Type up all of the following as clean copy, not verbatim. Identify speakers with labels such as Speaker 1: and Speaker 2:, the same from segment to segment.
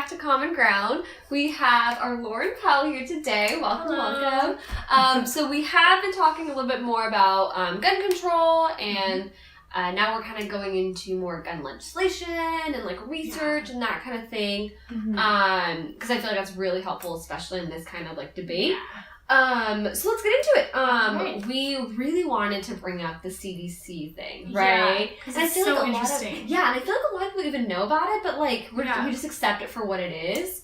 Speaker 1: back to Common Ground. We have our Lauren Pell here today. Welcome,
Speaker 2: Hello.
Speaker 1: welcome. So we have been talking a little bit more about gun control, and now we're kind of going into more gun legislation and like research and that kind of thing. Because I feel like that's really helpful, especially in this kind of like debate. So let's get into it.
Speaker 2: Right.
Speaker 1: We really wanted to bring up the CDC thing, right?
Speaker 2: Because
Speaker 1: and
Speaker 2: it's
Speaker 1: I feel
Speaker 2: so
Speaker 1: like
Speaker 2: interesting.
Speaker 1: and I feel like a lot of people even know about it, but like we just accept it for what it is.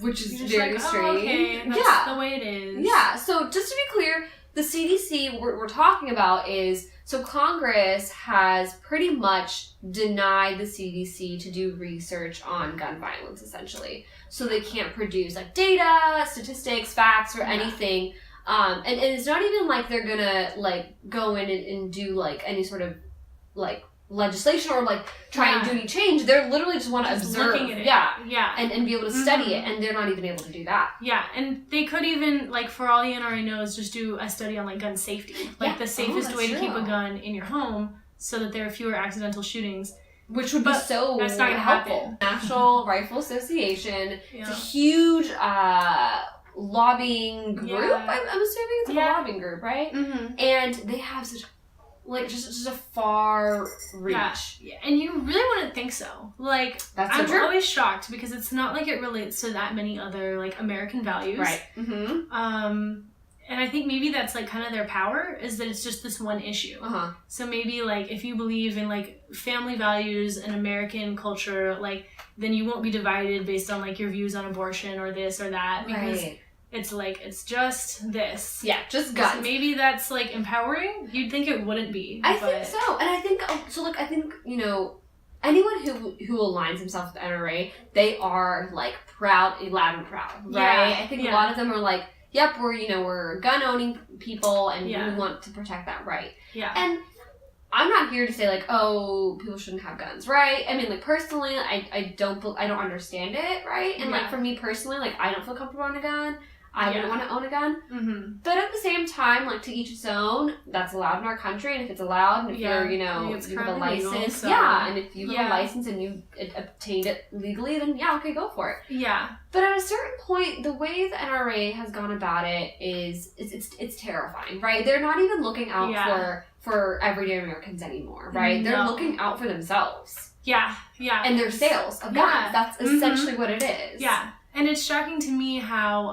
Speaker 1: Which is very
Speaker 2: like,
Speaker 1: strange.
Speaker 2: Oh, okay, that's the way it is.
Speaker 1: Yeah. So just to be clear, the CDC we're talking about is, so Congress has pretty much denied the CDC to do research on gun violence, essentially. So they can't produce like data, statistics, facts, or anything. And it's not even like they're gonna like go in and do like any sort of like legislation or like try and do any change. They're literally just want to observe.
Speaker 2: Looking at it.
Speaker 1: And be able to study it, and they're not even able to do that.
Speaker 2: Yeah, and they could even, like, for all the NRA knows, just do a study on like gun safety. Like the safest way to keep a gun in your home so that there are fewer accidental shootings.
Speaker 1: Which would be so
Speaker 2: that's not gonna
Speaker 1: helpful.
Speaker 2: happen.
Speaker 1: National Rifle Association. It's a huge lobbying group. I'm assuming it's like a lobbying group, right? And they have such like just a far reach.
Speaker 2: Yeah. And you really wouldn't think so. Like, I'm always shocked because it's not like it relates to that many other like American values.
Speaker 1: Right.
Speaker 2: And I think maybe that's like kind of their power, is that it's just this one issue. So maybe like if you believe in like family values and American culture, like then you won't be divided based on like your views on abortion or this or that, because it's like it's just this.
Speaker 1: Yeah, just guns.
Speaker 2: So maybe that's like empowering. You'd think it wouldn't be.
Speaker 1: I think so, and I think so. Look, I think anyone who aligns themselves with NRA, they are like proud, loud and proud, right? I think a lot of them are like, yep, we're gun owning people, and we want to protect that right. And I'm not here to say like, oh, people shouldn't have guns, right? I mean, like personally, I don't understand it, right? And like for me personally, like I don't feel comfortable on a gun. I wouldn't want to own a gun. But at the same time, like to each its own, that's allowed in our country, and if it's allowed, and if you're, you have a license,
Speaker 2: legal, so.
Speaker 1: And if you have a license and you obtained it legally, then okay, go for it. But at a certain point, the way the NRA has gone about it is, it's terrifying, right? They're not even looking out for everyday Americans anymore, right? They're looking out for themselves. And their sales of guns. That's essentially what it is.
Speaker 2: And it's shocking to me how,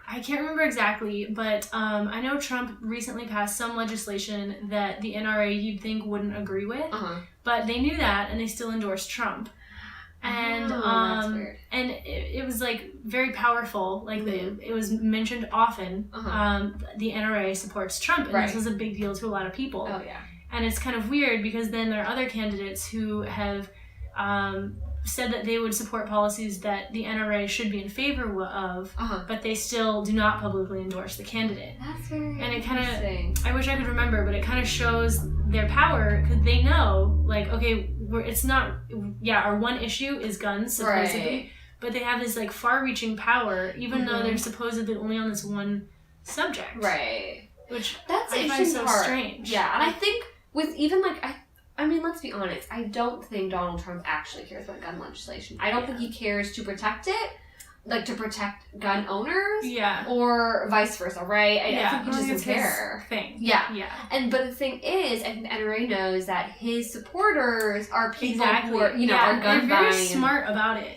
Speaker 2: I can't remember exactly, but I know Trump recently passed some legislation that the NRA you'd think wouldn't agree with, but they knew that and they still endorsed Trump. And
Speaker 1: that's weird.
Speaker 2: And it was like very powerful. Like it was mentioned often. The NRA supports Trump, and this was a big deal to a lot of people. And it's kind of weird because then there are other candidates who have said that they would support policies that the NRA should be in favor of, but they still do not publicly endorse the candidate.
Speaker 1: That's very
Speaker 2: And it kind of, I wish I could remember, but it kind of shows their power, because they know, like, okay, it's not, our one issue is guns, supposedly, but they have this, like, far-reaching power, even though they're supposedly only on this one subject. Which I find so strange.
Speaker 1: And I think with even, like, I mean, let's be honest. I don't think Donald Trump actually cares about gun legislation. I don't think he cares to protect it, like to protect gun owners, or vice versa, right? I think he just doesn't care. But the thing is, I think the NRA knows that his supporters are people who are, are gun buying.
Speaker 2: They're very smart about it.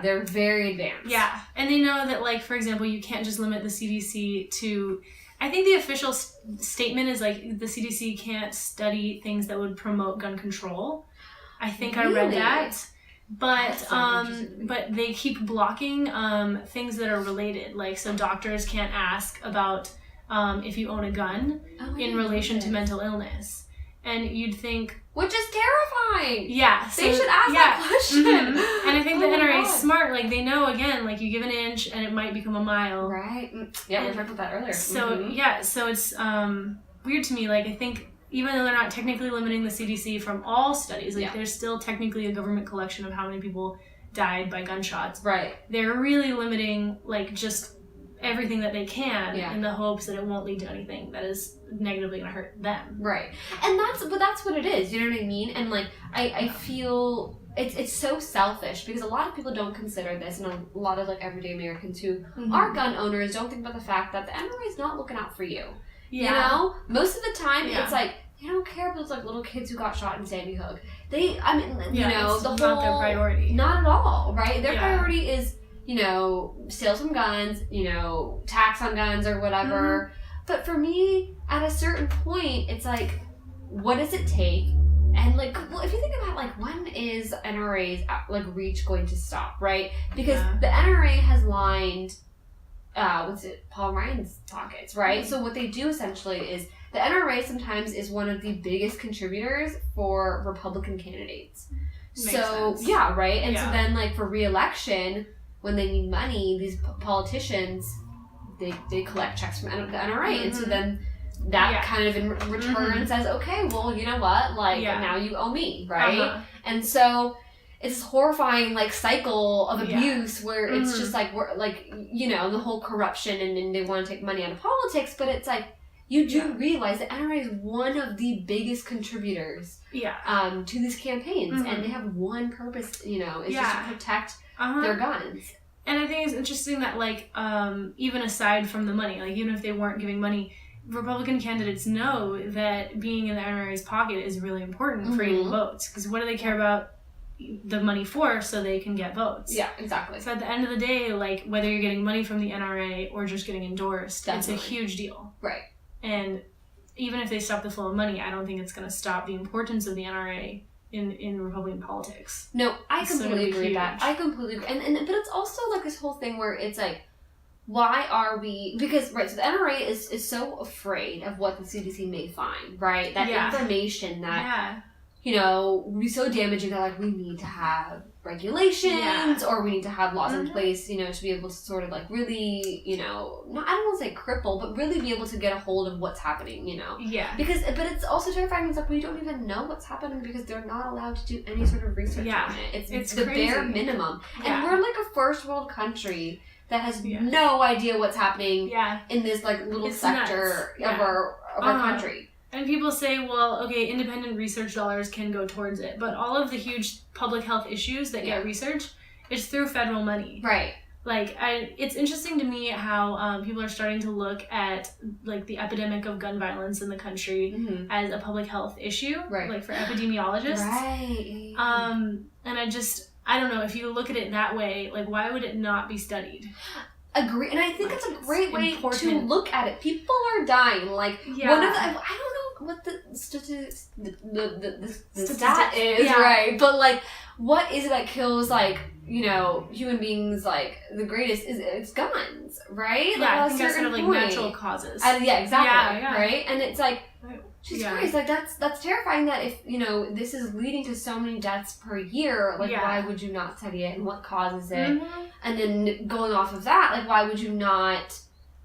Speaker 1: They're very advanced.
Speaker 2: And they know that, like, for example, you can't just limit the CDC to. I think the official statement is, like, the CDC can't study things that would promote gun control. I think I read that. But but they keep blocking things that are related. Like, so doctors can't ask about if you own a gun in relation to mental illness. And you'd think...
Speaker 1: Which is terrifying!
Speaker 2: So,
Speaker 1: they should ask that question!
Speaker 2: And I think the NRA is smart. Like, they know, again, like, you give an inch and it might become a mile.
Speaker 1: Right. Yeah, we talked about that earlier.
Speaker 2: So, so it's weird to me. Like, I think even though they're not technically limiting the CDC from all studies, like, there's still technically a government collection of how many people died by gunshots. They're really limiting, like, just everything that they can in the hopes that it won't lead to anything that is negatively going to hurt them.
Speaker 1: And that's what it is, you know what I mean? And like I feel it's so selfish because a lot of people don't consider this, and a lot of like everyday Americans who are gun owners don't think about the fact that the NRA is not looking out for you. Yeah. You know, most of the time it's like they don't care about those like little kids who got shot in Sandy Hook. You know, the whole
Speaker 2: not their priority.
Speaker 1: Not at all, right? Their priority is, you know, steal some guns, you know, tax on guns or whatever. But for me, at a certain point, it's like, what does it take? And like, well, if you think about like, when is NRA's like reach going to stop, right? Because the NRA has lined, Paul Ryan's pockets, right? So what they do essentially is the NRA sometimes is one of the biggest contributors for Republican candidates. Makes sense. Yeah, right. And so then like for re-election, when they need money, these politicians, they collect checks from the NRA, and so then that kind of in return says, okay, well, you know what, like now you owe me, right? And so it's this horrifying like cycle of abuse where it's just like we're like, you know, the whole corruption and they want to take money out of politics, but it's like you do realize that NRA is one of the biggest contributors to these campaigns, and they have one purpose, you know, is just to protect their guns.
Speaker 2: And I think it's interesting that, like, even aside from the money, like, even if they weren't giving money, Republican candidates know that being in the NRA's pocket is really important for getting votes. Because what do they care about the money for? So they can get votes.
Speaker 1: Yeah, exactly.
Speaker 2: So at the end of the day, like, whether you're getting money from the NRA or just getting endorsed, it's a huge deal.
Speaker 1: Right.
Speaker 2: And even if they stop the flow of money, I don't think it's going to stop the importance of the NRA in Republican politics.
Speaker 1: No, I completely agree with that. I completely agree. And but it's also like this whole thing where it's like, why are we, because, right, so the NRA is so afraid of what the CDC may find, right? That information that, you know, would be so damaging that, like, we need to have regulations or we need to have laws in place, you know, to be able to sort of, like, really, you know, I don't want to say cripple, but really be able to get a hold of what's happening, you know? Yeah. But it's also terrifying. It's like, we don't even know what's happening because they're not allowed to do any sort of research on it. It's the crazy. Bare minimum. And we're, like, a first world country that has no idea what's happening in this, like, little sector of our country.
Speaker 2: And people say, well, okay, independent research dollars can go towards it, but all of the huge public health issues that get researched, it's through federal money.
Speaker 1: Right.
Speaker 2: Like, it's interesting to me how people are starting to look at, like, the epidemic of gun violence in the country as a public health issue, like, for epidemiologists.
Speaker 1: Right.
Speaker 2: And I don't know, if you look at it that way, like, why would it not be studied?
Speaker 1: Agree, and I think it's a great way to look at it. People are dying. Like, one of the, I don't know what the statistics, the stat is, right? But, like, what is it that kills, like, you know, human beings, like, the greatest it's guns, right?
Speaker 2: Yeah, I think that's sort of, like, natural causes.
Speaker 1: Yeah, exactly, right? And it's like, Jesus Christ, like, that's terrifying that if, you know, this is leading to so many deaths per year, like, why would you not study it and what causes it? And then going off of that, like, why would you not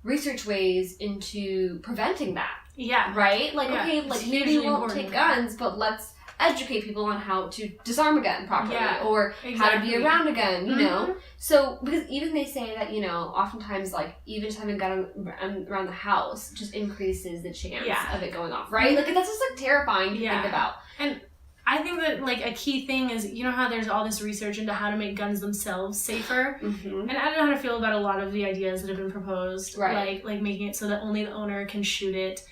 Speaker 1: research ways into preventing that? Yeah. Right? Like, okay, like, maybe we won't take guns, but let's educate people on how to disarm a gun properly or how to be around a gun, you know? So, because even they say that, you know, oftentimes, like, even just having a gun around the house just increases the chance of it going off, right? Like, that's just, like, terrifying to think about.
Speaker 2: And I think that, like, a key thing is, you know how there's all this research into how to make guns themselves safer? And I don't know how to feel about a lot of the ideas that have been proposed, like making it so that only the owner can shoot it.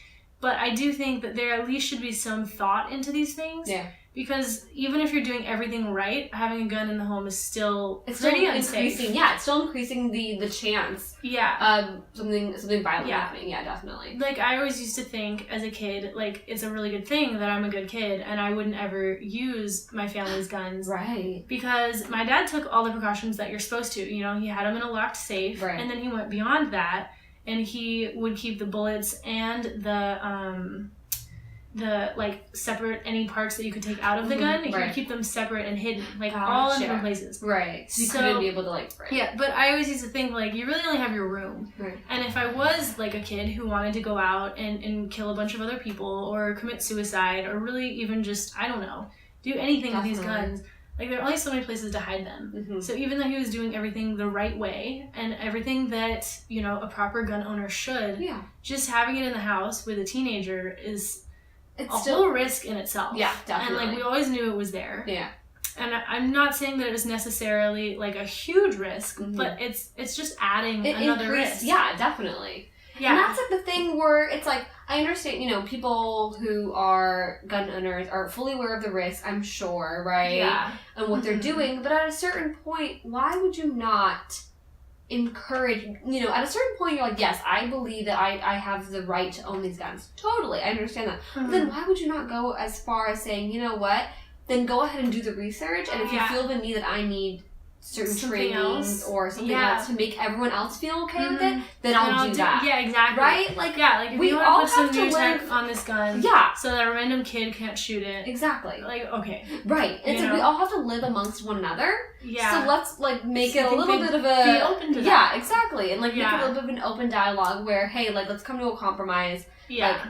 Speaker 2: But I do think that there at least should be some thought into these things. Yeah. Because even if you're doing everything right, having a gun in the home is still pretty unsafe.
Speaker 1: It's still increasing the chance of something violent happening. Yeah, definitely.
Speaker 2: Like, I always used to think as a kid, like, it's a really good thing that I'm a good kid and I wouldn't ever use my family's guns. Right. Because my dad took all the precautions that you're supposed to. You know, he had them in a locked safe. Right. And then he went beyond that. And he would keep the bullets and the like, separate any parts that you could take out of the gun. He would keep them separate and hidden, like, all in different places.
Speaker 1: Right. So you couldn't be able to, like, break.
Speaker 2: Yeah, but I always used to think, like, you really only have your room. Right. And if I was, like, a kid who wanted to go out and kill a bunch of other people or commit suicide or really even just, I don't know, do anything with these guns, like, there are only so many places to hide them. So even though he was doing everything the right way and everything that, you know, a proper gun owner should, just having it in the house with a teenager is a whole risk in itself. Yeah, definitely. And, like, we always knew it was there. Yeah. and I'm not saying that it was necessarily like a huge risk, but it's just adding another risk.
Speaker 1: Yeah, definitely. Yeah. And that's like the thing where it's like, I understand, you know, people who are gun owners are fully aware of the risk, I'm sure, right?
Speaker 2: Yeah.
Speaker 1: And what they're doing, but at a certain point, why would you not encourage, you know, at a certain point you're like, yes, I believe that I have the right to own these guns. Totally, I understand that. But then why would you not go as far as saying, you know what, then go ahead and do the research, and if you feel the need that I need certain trainings or something else to make everyone else feel okay with it, then I'll do that.
Speaker 2: Yeah, exactly.
Speaker 1: Right? Like,
Speaker 2: if
Speaker 1: we
Speaker 2: you
Speaker 1: all
Speaker 2: want to put
Speaker 1: have
Speaker 2: some new
Speaker 1: to live,
Speaker 2: tech on this gun so that a random kid can't shoot it.
Speaker 1: Exactly.
Speaker 2: Like, okay.
Speaker 1: Right. It's like we all have to live amongst one another.
Speaker 2: Yeah.
Speaker 1: So let's like make it a little bit of a...
Speaker 2: Be open to that.
Speaker 1: Yeah, exactly. And like make it a little bit of an open dialogue where, hey, like let's come to a compromise.
Speaker 2: Yeah.
Speaker 1: Like,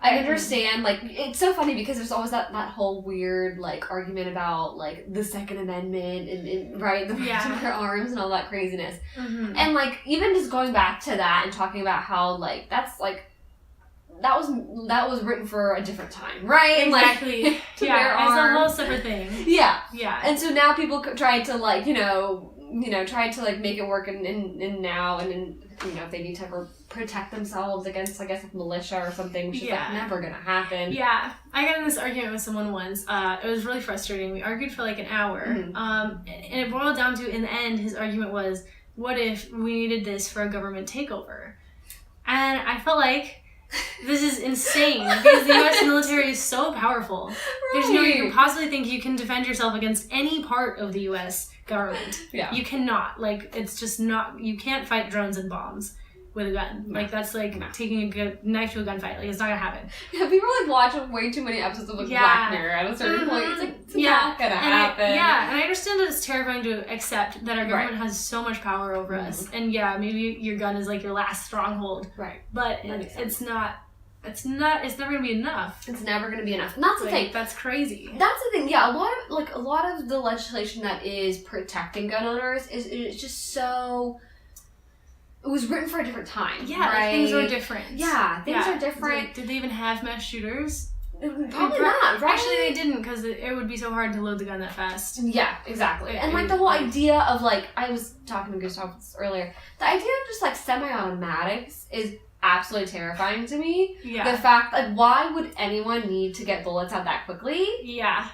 Speaker 1: I understand, like, it's so funny because there's always that whole weird, like, argument about, like, the Second Amendment and right, the right to bear arms and all that craziness. And, like, even just going back to that and talking about how, like, that's, like, that was written for a different time, right?
Speaker 2: Exactly.
Speaker 1: And, like, to bear arms.
Speaker 2: It's a whole separate thing.
Speaker 1: Yeah.
Speaker 2: Yeah.
Speaker 1: And so now people try to, like, you know, try to, like, make it work in now and in, you know, if they need to protect themselves against, I guess, like militia or something, which is like never gonna happen.
Speaker 2: Yeah. I got in this argument with someone once. It was really frustrating. We argued for like an hour. And it boiled down to, in the end, his argument was, what if we needed this for a government takeover? And I felt like this is insane because the U.S. military is so powerful. Right. There's no way you can possibly think you can defend yourself against any part of the U.S. government. Yeah. You cannot. Like, it's just not, you can't fight drones and bombs with a gun. Like, that's like taking a knife to a gunfight. Like, it's not gonna happen.
Speaker 1: Yeah, people like watch way too many episodes of like Black Mirror at a certain point. It's like, it's not gonna happen.
Speaker 2: And I understand that it's terrifying to accept that our government has so much power over us. And yeah, maybe your gun is like your last stronghold.
Speaker 1: Right.
Speaker 2: But it's never gonna be enough.
Speaker 1: It's never gonna be enough. And that's the thing.
Speaker 2: That's crazy.
Speaker 1: That's the thing. Yeah, a lot of the legislation that is protecting gun owners is just so. It was written for a different time.
Speaker 2: Yeah,
Speaker 1: right?
Speaker 2: Like things were different.
Speaker 1: Yeah, things are different.
Speaker 2: Did they even have mass shooters?
Speaker 1: Probably not, right?
Speaker 2: Actually, they didn't, because it would be so hard to load the gun that fast.
Speaker 1: Yeah, exactly. And like the whole idea of like, I was talking to Gustav earlier, the idea of just like semi-automatics is absolutely terrifying to me.
Speaker 2: Yeah.
Speaker 1: The fact, like, why would anyone need to get bullets out that quickly?
Speaker 2: Yeah.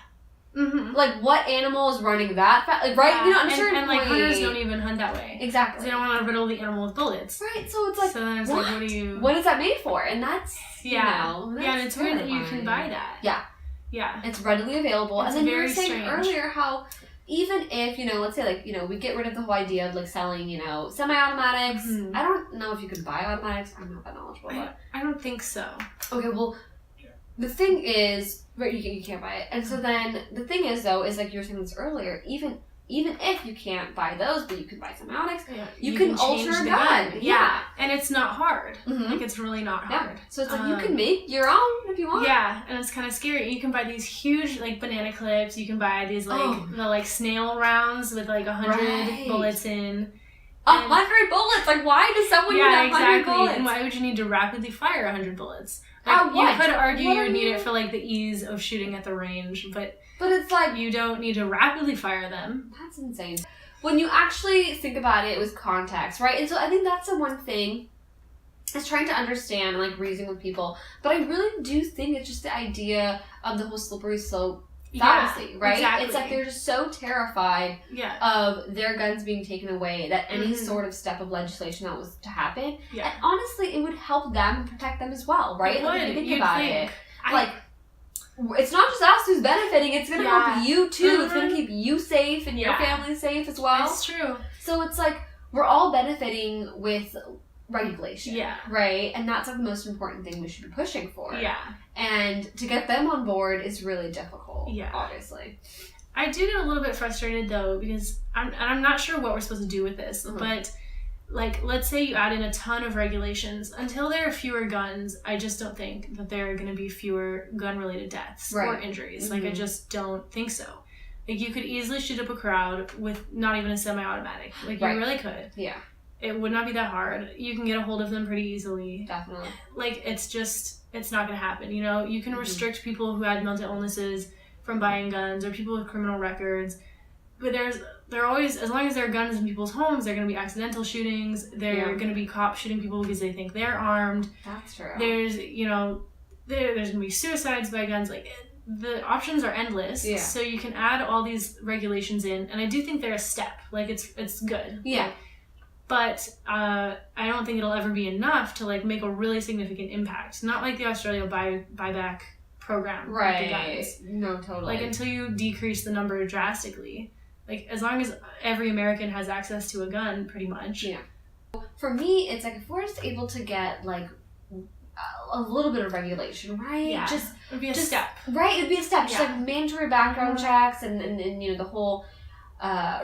Speaker 1: Like, what animal is running that fast? Like, right?
Speaker 2: Yeah.
Speaker 1: You know, I'm sure.
Speaker 2: And like hunters don't even hunt that way.
Speaker 1: Exactly.
Speaker 2: They don't want to riddle the animal with bullets.
Speaker 1: Right. So it's like,
Speaker 2: so then it's like, what do you?
Speaker 1: What is that made for? And that's you know, that's
Speaker 2: and it's weird that you can buy that.
Speaker 1: Yeah.
Speaker 2: Yeah.
Speaker 1: It's readily available.
Speaker 2: It's
Speaker 1: and then you were
Speaker 2: very
Speaker 1: saying earlier how even if, you know, let's say like, you know, we get rid of the whole idea of like selling, you know, semi-automatics. I don't know if you could buy automatics. I'm not that knowledgeable.
Speaker 2: I don't think so.
Speaker 1: Okay, well, the thing is, right, you can't buy it. And so then the thing is, though, is like you were saying this earlier, even if you can't buy those, but you can buy semi-automatics, you can alter a gun. Yeah.
Speaker 2: And it's not hard. Like, it's really not hard.
Speaker 1: Yeah. So it's like you can make your own if you want.
Speaker 2: Yeah, and it's kind of scary. You can buy these huge, like, banana clips. You can buy these, like, the, like, snail rounds with, like, 100 bullets in.
Speaker 1: 100 bullets? Like, why does someone need 100 bullets?
Speaker 2: And why would you need to rapidly fire 100 bullets? Like, you could argue you would need it for, like, the ease of shooting at the range, but it's like, you don't need to rapidly fire them.
Speaker 1: That's insane. When you actually think about it with context, right? And so I think that's the one thing is trying to understand and, like, reason with people. But I really do think it's just the idea of the whole slippery slope fallacy, right?
Speaker 2: Exactly.
Speaker 1: It's like they're just so terrified of their guns being taken away that any sort of step of legislation that was to happen. And honestly, it would help them and protect them as well, right? Like, if you think about it. Like, it's not just us who's benefiting, it's going to help you too. It's going to keep you safe and your family safe as well.
Speaker 2: That's true.
Speaker 1: So it's like, we're all benefiting with regulation, right? And that's like the most important thing we should be pushing for. And to get them on board is really difficult, obviously.
Speaker 2: I do get a little bit frustrated though, because I'm not sure what we're supposed to do with this, but like, let's say you add in a ton of regulations. Until there are fewer guns, I just don't think that there are going to be fewer gun-related deaths or injuries. Like, I just don't think so. Like, you could easily shoot up a crowd with not even a semi-automatic. Like, you really could.
Speaker 1: Yeah.
Speaker 2: It would not be that hard. You can get a hold of them pretty easily.
Speaker 1: Definitely.
Speaker 2: Like, it's not going to happen, you know? You can restrict people who had mental illnesses from buying guns or people with criminal records. But there are always, as long as there are guns in people's homes, there are going to be accidental shootings. There are going to be cops shooting people because they think they're armed.
Speaker 1: That's true.
Speaker 2: There's, there's going to be suicides by guns. Like, the options are endless.
Speaker 1: Yeah.
Speaker 2: So you can add all these regulations in, and I do think they're a step. Like, it's good.
Speaker 1: Yeah.
Speaker 2: But I don't think it'll ever be enough to, like, make a really significant impact. Not like the Australia buyback program.
Speaker 1: Right.
Speaker 2: With the guns.
Speaker 1: No, totally.
Speaker 2: Like, until you decrease the number drastically. Like, as long as every American has access to a gun, pretty much.
Speaker 1: Yeah. For me, it's like, if we're just able to get, like, a little bit of regulation, right?
Speaker 2: Yeah.
Speaker 1: Just,
Speaker 2: it would be a step.
Speaker 1: Right, it'd be a step. Just,
Speaker 2: Yeah.
Speaker 1: like, mandatory background checks and the whole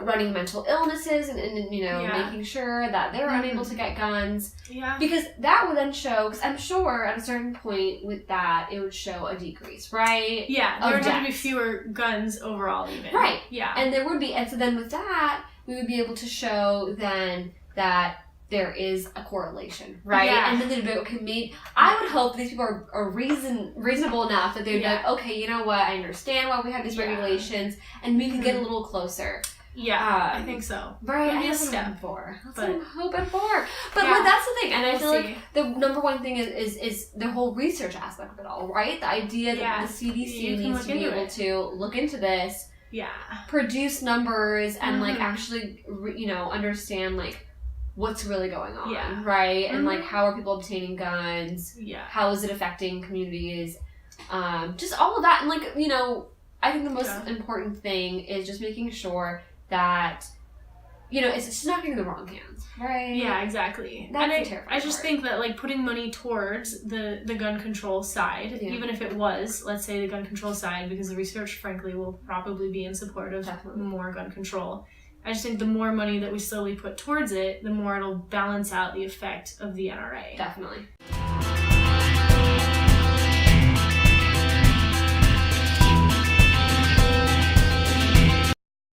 Speaker 1: running mental illnesses and making sure that they're unable to get guns.
Speaker 2: Yeah.
Speaker 1: Because that would then show, because I'm sure at a certain point with that, it would show a decrease, right?
Speaker 2: Yeah, there would have to be
Speaker 1: deaths.
Speaker 2: fewer guns overall even.
Speaker 1: Right.
Speaker 2: Yeah.
Speaker 1: And there would be, and so then with that, we would be able to show then that there is a correlation, right?
Speaker 2: Yeah.
Speaker 1: And then they'd be like, okay, I would hope these people are reasonable enough that they'd be like, okay, you know what, I understand why we have these regulations, and we can get a little closer.
Speaker 2: Yeah, I think so.
Speaker 1: Right,
Speaker 2: Maybe a
Speaker 1: that's
Speaker 2: step.
Speaker 1: what I'm for. That's
Speaker 2: But-
Speaker 1: what I'm hoping for. But
Speaker 2: Yeah.
Speaker 1: that's the thing, and I
Speaker 2: We'll
Speaker 1: feel
Speaker 2: see.
Speaker 1: like the number one thing is the whole research aspect of it all, right? The idea that the CDC
Speaker 2: You can
Speaker 1: needs
Speaker 2: look
Speaker 1: to be
Speaker 2: into
Speaker 1: able
Speaker 2: it.
Speaker 1: to look into this,
Speaker 2: Yeah.
Speaker 1: produce numbers, and like
Speaker 2: Mhm.
Speaker 1: actually, understand like what's really going on,
Speaker 2: Yeah.
Speaker 1: right? And like
Speaker 2: Mhm.
Speaker 1: how are people obtaining guns?
Speaker 2: Yeah.
Speaker 1: How is it affecting communities? Just all of that, and like I think the most important thing is just making sure that it's just not getting in the wrong hands, right?
Speaker 2: Yeah, exactly.
Speaker 1: That's the
Speaker 2: and
Speaker 1: terrifying
Speaker 2: I just
Speaker 1: part.
Speaker 2: think that, like, putting money towards the gun control side, even if it was, let's say, the gun control side, because the research, frankly, will probably be in support of more gun control. I just think the more money that we slowly put towards it, the more it'll balance out the effect of the NRA.
Speaker 1: Definitely.